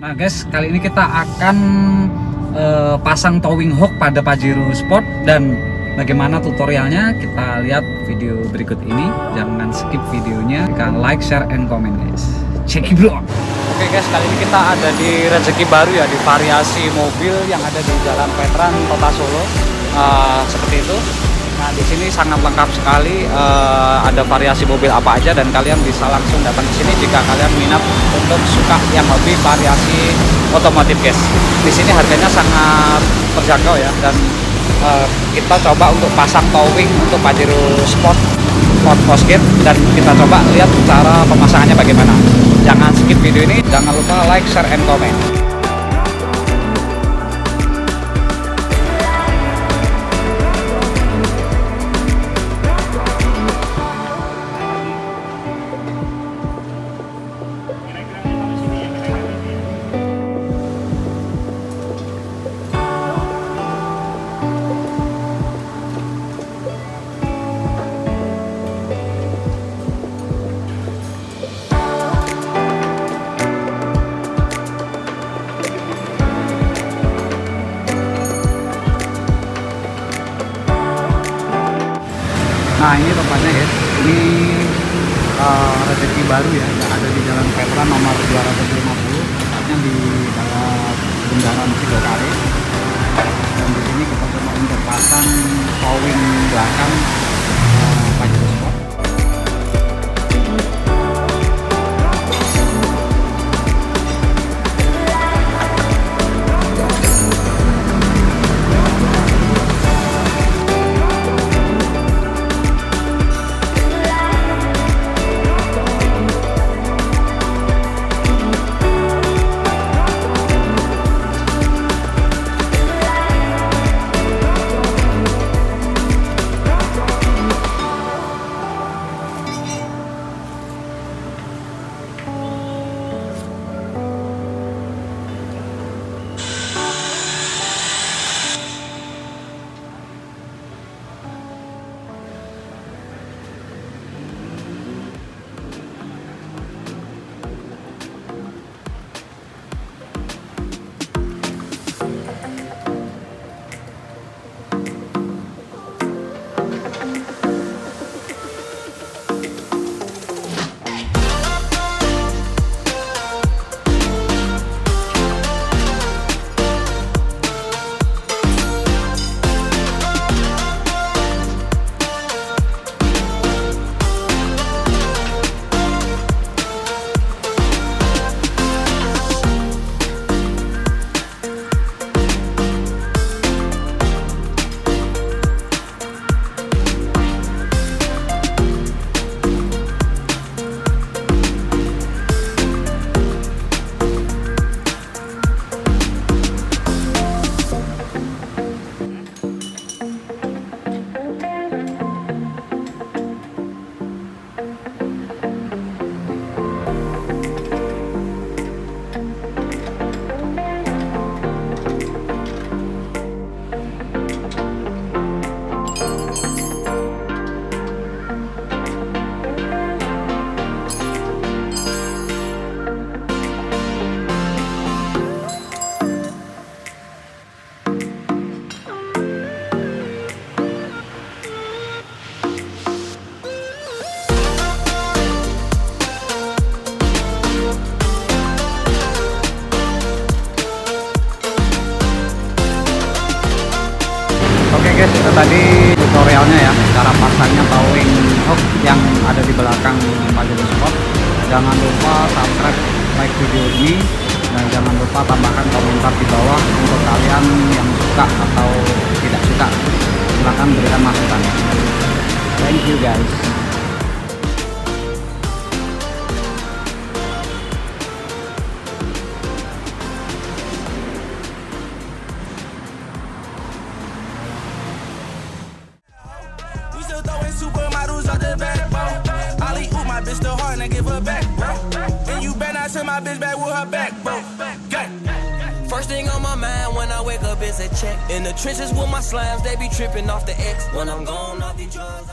Nah guys, kali ini kita akan pasang towing hook pada Pajero Sport, dan bagaimana tutorialnya kita lihat video berikut ini. Jangan skip videonya, tekan like, share, and comment guys. Check it out. Oke guys, kali ini kita ada di rezeki baru ya, di variasi mobil yang ada di Jalan Veteran Kota Solo. Seperti itu. Nah di sini sangat lengkap sekali, ada variasi mobil apa aja, dan kalian bisa langsung datang ke sini jika kalian minat untuk suka yang lebih variasi otomotif guys. Di sini harganya sangat terjangkau ya, dan kita coba untuk pasang towing untuk Pajero Sport Postgate, dan kita coba lihat cara pemasangannya bagaimana. Jangan skip video ini, jangan lupa like, share, and comment. Nah ini tempatnya guys, ini rezeki baru ya, yang ada di Jalan Veteran nomor 250, tempatnya di dalam bundaran Sidokare. Dan di sini kita coba untuk pasang towing belakang Pajero Sport. Oke guys, itu tadi tutorialnya ya, cara pasangnya towing hook yang ada di belakang Pajero Sport. Jangan lupa subscribe, like video ini, dan jangan lupa tambahkan komentar di bawah untuk kalian yang suka atau tidak suka. Silahkan berikan masukan. Thank you guys. Supermodels out the backbone. Ollie ooh, my bitch still hard and I give her back, bro. And you better not send my bitch back with her back, bro. First thing on my mind when I wake up is a check. In the trenches with my slimes, they be tripping off the X. When I'm gone off the drugs,